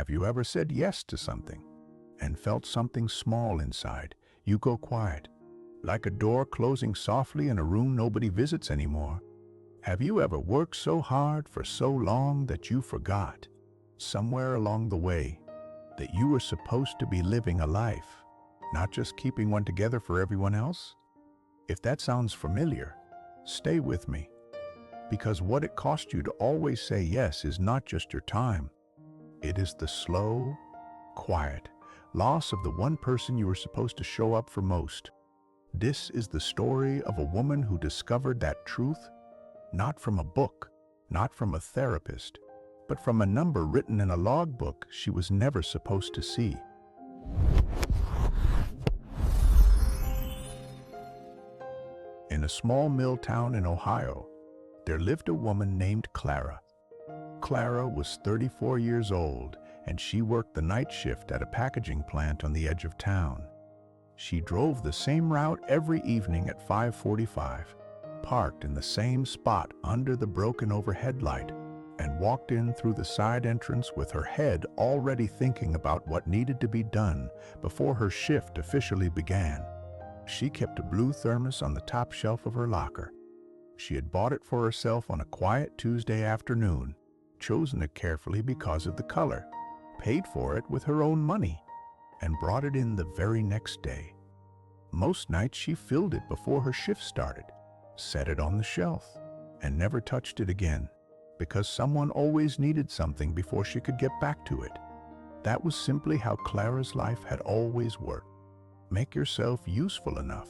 Have you ever said yes to something and felt something small inside? You go quiet, like a door closing softly in a room nobody visits anymore. Have you ever worked so hard for so long that you forgot, somewhere along the way, that you were supposed to be living a life, not just keeping one together for everyone else? If that sounds familiar, stay with me, because what it cost you to always say yes is not just your time. It is the slow, quiet loss of the one person you were supposed to show up for most. This is the story of a woman who discovered that truth, not from a book, not from a therapist, but from a number written in a logbook she was never supposed to see. In a small mill town in Ohio, there lived a woman named Clara. Clara was 34 years old, and she worked the night shift at a packaging plant on the edge of town. She drove the same route every evening at 5:45, parked in the same spot under the broken overhead light, and walked in through the side entrance with her head already thinking about what needed to be done before her shift officially began. She kept a blue thermos on the top shelf of her locker. She had bought it for herself on a quiet Tuesday afternoon, chosen it carefully because of the color, paid for it with her own money, and brought it in the very next day. Most nights she filled it before her shift started, set it on the shelf, and never touched it again, because someone always needed something before she could get back to it. That was simply how Clara's life had always worked. Make yourself useful enough,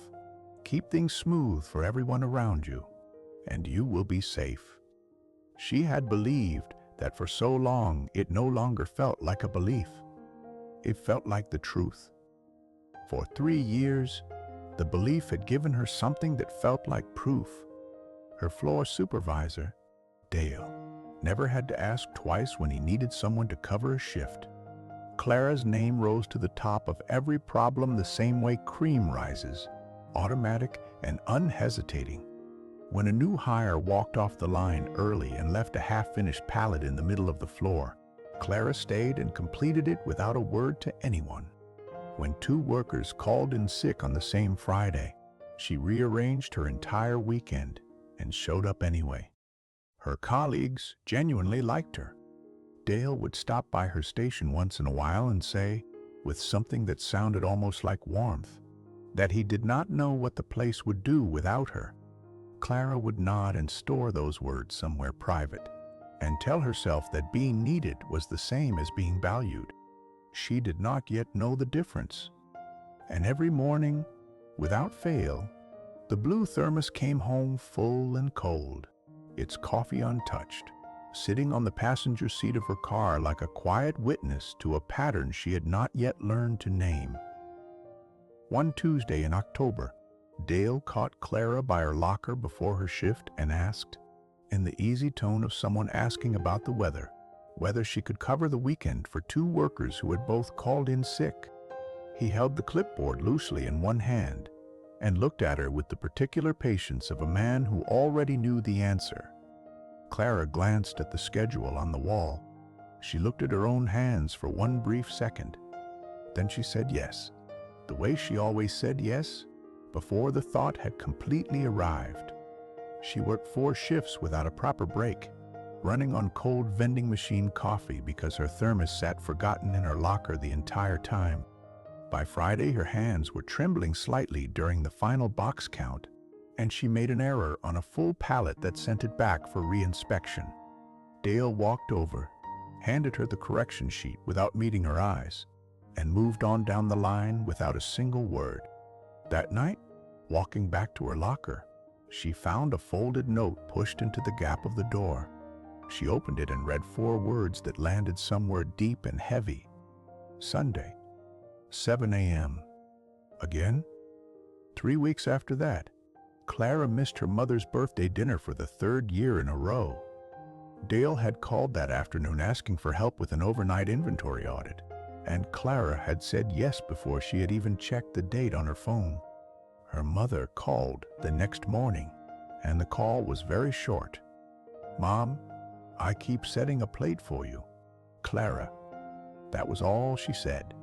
keep things smooth for everyone around you, and you will be safe. She had believed that for so long it no longer felt like a belief. It felt like the truth. For 3 years, the belief had given her something that felt like proof. Her floor supervisor, Dale, never had to ask twice when he needed someone to cover a shift. Clara's name rose to the top of every problem the same way cream rises, automatic and unhesitating. When a new hire walked off the line early and left a half-finished pallet in the middle of the floor, Clara stayed and completed it without a word to anyone. When 2 workers called in sick on the same Friday, she rearranged her entire weekend and showed up anyway. Her colleagues genuinely liked her. Dale would stop by her station once in a while and say, with something that sounded almost like warmth, that he did not know what the place would do without her. Clara would nod and store those words somewhere private, and tell herself that being needed was the same as being valued. She did not yet know the difference. And every morning, without fail, the blue thermos came home full and cold, its coffee untouched, sitting on the passenger seat of her car like a quiet witness to a pattern she had not yet learned to name. One Tuesday in October, Dale caught Clara by her locker before her shift and asked, in the easy tone of someone asking about the weather, whether she could cover the weekend for 2 workers who had both called in sick. He held the clipboard loosely in one hand and looked at her with the particular patience of a man who already knew the answer. Clara glanced at the schedule on the wall. She looked at her own hands for one brief second. Then she said yes, the way she always said yes, before the thought had completely arrived. She worked 4 shifts without a proper break, running on cold vending machine coffee because her thermos sat forgotten in her locker the entire time. By Friday, her hands were trembling slightly during the final box count, and she made an error on a full pallet that sent it back for re-inspection. Dale walked over, handed her the correction sheet without meeting her eyes, and moved on down the line without a single word. That night, walking back to her locker, she found a folded note pushed into the gap of the door. She opened it and read 4 words that landed somewhere deep and heavy. Sunday, 7 a.m. Again? 3 weeks after that, Clara missed her mother's birthday dinner for the 3rd year in a row. Dale had called that afternoon asking for help with an overnight inventory audit, and Clara had said yes before she had even checked the date on her phone. Her mother called the next morning, and the call was very short. "Mom, I keep setting a plate for you. Clara." That was all she said.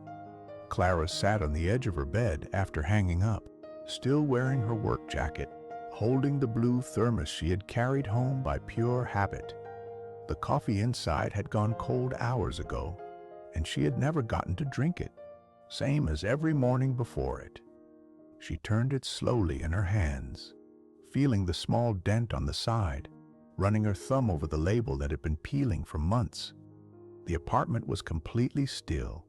Clara sat on the edge of her bed after hanging up, still wearing her work jacket, holding the blue thermos she had carried home by pure habit. The coffee inside had gone cold hours ago, and she had never gotten to drink it, same as every morning before it. She turned it slowly in her hands, feeling the small dent on the side, running her thumb over the label that had been peeling for months. The apartment was completely still,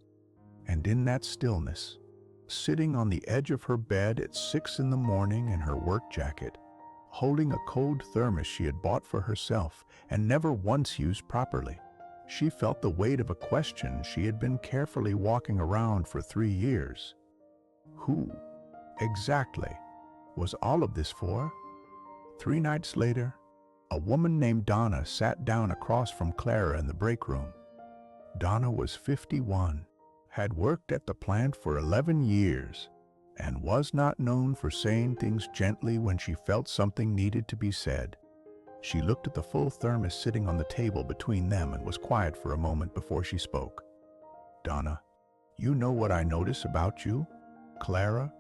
and in that stillness, sitting on the edge of her bed at 6 in the morning in her work jacket, holding a cold thermos she had bought for herself and never once used properly, she felt the weight of a question she had been carefully walking around for 3 years. Who, exactly, was all of this for? 3 nights later, a woman named Donna sat down across from Clara in the break room. Donna was 51, had worked at the plant for 11 years, and was not known for saying things gently when she felt something needed to be said. She looked at the full thermos sitting on the table between them and was quiet for a moment before she spoke. "Donna, you know what I notice about you, Clara?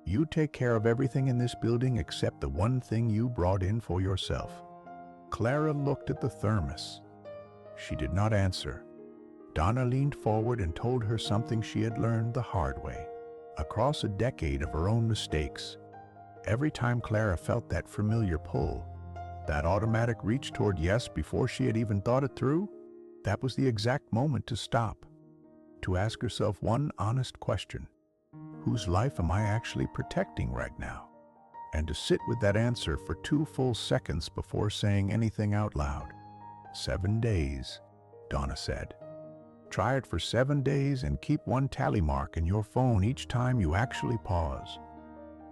You take care of everything in this building except the one thing you brought in for yourself." Clara looked at the thermos. She did not answer. Donna leaned forward and told her something she had learned the hard way, across a decade of her own mistakes. Every time Clara felt that familiar pull, that automatic reach toward yes before she had even thought it through, that was the exact moment to stop, to ask herself one honest question: whose life am I actually protecting right now? And to sit with that answer for 2 full seconds before saying anything out loud. 7 days, Donna said. Try it for 7 days and keep one tally mark in your phone each time you actually pause.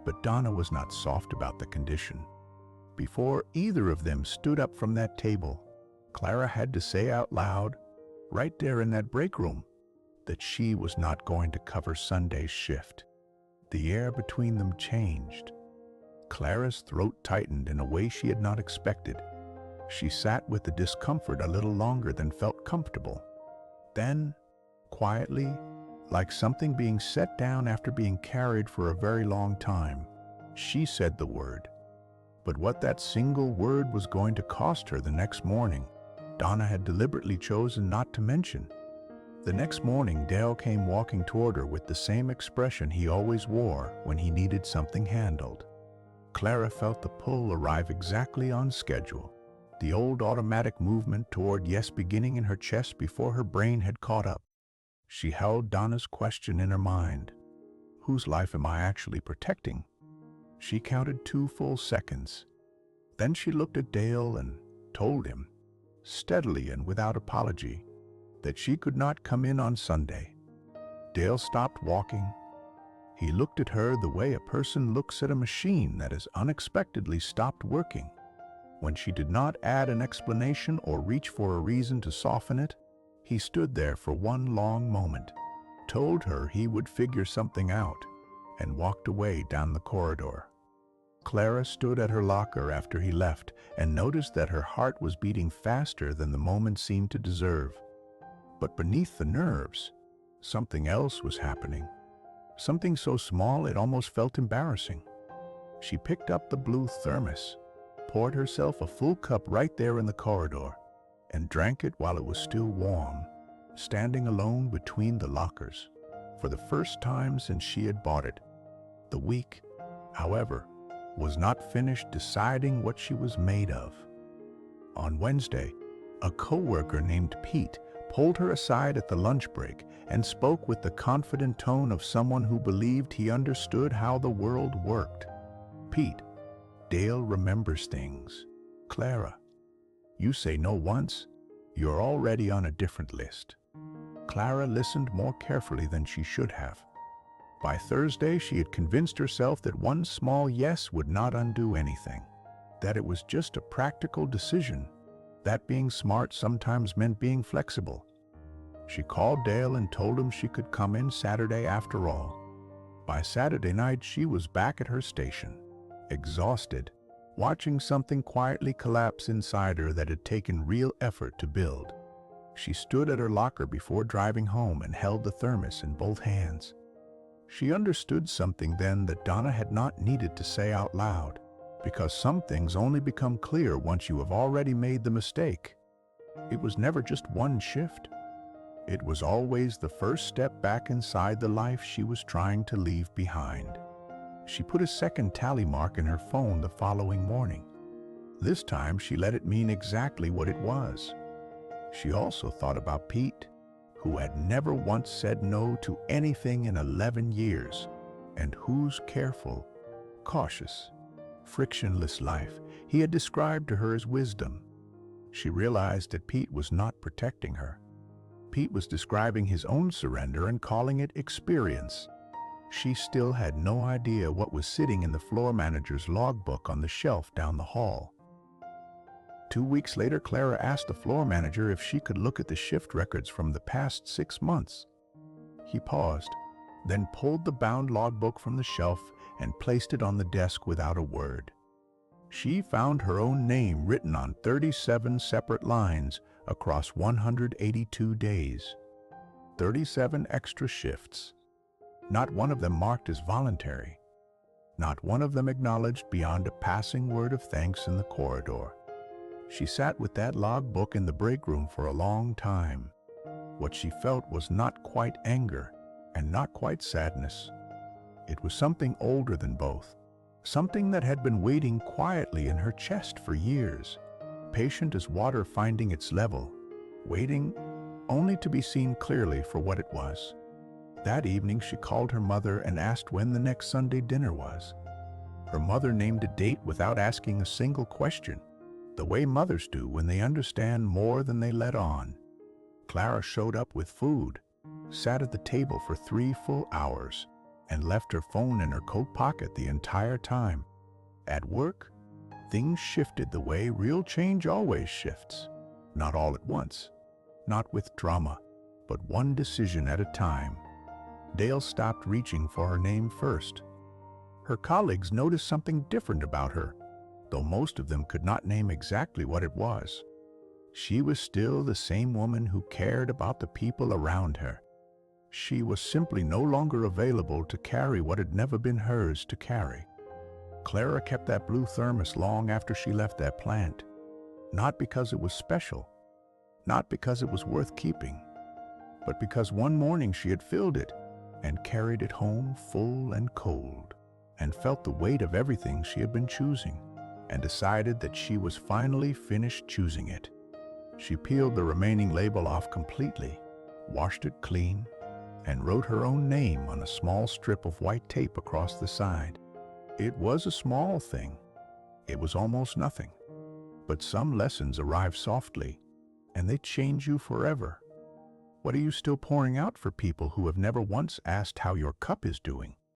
But Donna was not soft about the condition. Before either of them stood up from that table, Clara had to say out loud, right there in that break room, that she was not going to cover Sunday's shift. The air between them changed. Clara's throat tightened in a way she had not expected. She sat with the discomfort a little longer than felt comfortable. Then, quietly, like something being set down after being carried for a very long time, she said the word. But what that single word was going to cost her the next morning, Donna had deliberately chosen not to mention. The next morning, Dale came walking toward her with the same expression he always wore when he needed something handled. Clara felt the pull arrive exactly on schedule, the old automatic movement toward yes beginning in her chest before her brain had caught up. She held Donna's question in her mind. Whose life am I actually protecting? She counted 2 full seconds. Then she looked at Dale and told him, steadily and without apology, that she could not come in on Sunday. Dale stopped walking. He looked at her the way a person looks at a machine that has unexpectedly stopped working. When she did not add an explanation or reach for a reason to soften it, he stood there for one long moment, told her he would figure something out, and walked away down the corridor. Clara stood at her locker after he left and noticed that her heart was beating faster than the moment seemed to deserve. But beneath the nerves, something else was happening. Something so small it almost felt embarrassing. She picked up the blue thermos, poured herself a full cup right there in the corridor, and drank it while it was still warm, standing alone between the lockers, for the first time since she had bought it. The week, however, was not finished deciding what she was made of. On Wednesday, a coworker named Pete pulled her aside at the lunch break and spoke with the confident tone of someone who believed he understood how the world worked. Pete, Dale remembers things. Clara, you say no once, you're already on a different list. Clara listened more carefully than she should have. By Thursday, she had convinced herself that one small yes would not undo anything, that it was just a practical decision, that being smart sometimes meant being flexible. She called Dale and told him she could come in Saturday after all. By Saturday night, she was back at her station, exhausted, watching something quietly collapse inside her that had taken real effort to build. She stood at her locker before driving home and held the thermos in both hands. She understood something then that Donna had not needed to say out loud, because some things only become clear once you have already made the mistake. It was never just one shift. It was always the first step back inside the life she was trying to leave behind. She put a second tally mark in her phone the following morning. This time she let it mean exactly what it was. She also thought about Pete, who had never once said no to anything in 11 years, and whose careful, cautious, frictionless life he had described to her as wisdom. She realized that Pete was not protecting her. Pete was describing his own surrender and calling it experience. She still had no idea what was sitting in the floor manager's logbook on the shelf down the hall. 2 weeks later, Clara asked the floor manager if she could look at the shift records from the past 6 months. He paused, then pulled the bound logbook from the shelf and placed it on the desk without a word. She found her own name written on 37 separate lines across 182 days. 37 extra shifts. Not one of them marked as voluntary. Not one of them acknowledged beyond a passing word of thanks in the corridor. She sat with that logbook in the break room for a long time. What she felt was not quite anger and not quite sadness. It was something older than both. Something that had been waiting quietly in her chest for years, patient as water finding its level, waiting only to be seen clearly for what it was. That evening she called her mother and asked when the next Sunday dinner was. Her mother named a date without asking a single question, the way mothers do when they understand more than they let on. Clara showed up with food, sat at the table for 3 full hours, and left her phone in her coat pocket the entire time. At work, things shifted the way real change always shifts. Not all at once, not with drama, but one decision at a time. Dale stopped reaching for her name first. Her colleagues noticed something different about her, though most of them could not name exactly what it was. She was still the same woman who cared about the people around her. She was simply no longer available to carry what had never been hers to carry. Clara kept that blue thermos long after she left that plant, not because it was special, not because it was worth keeping, but because one morning she had filled it and carried it home full and cold, and felt the weight of everything she had been choosing, and decided that she was finally finished choosing it. She peeled the remaining label off completely, washed it clean, and wrote her own name on a small strip of white tape across the side. It was a small thing. It was almost nothing. But some lessons arrive softly, and they change you forever. What are you still pouring out for people who have never once asked how your cup is doing?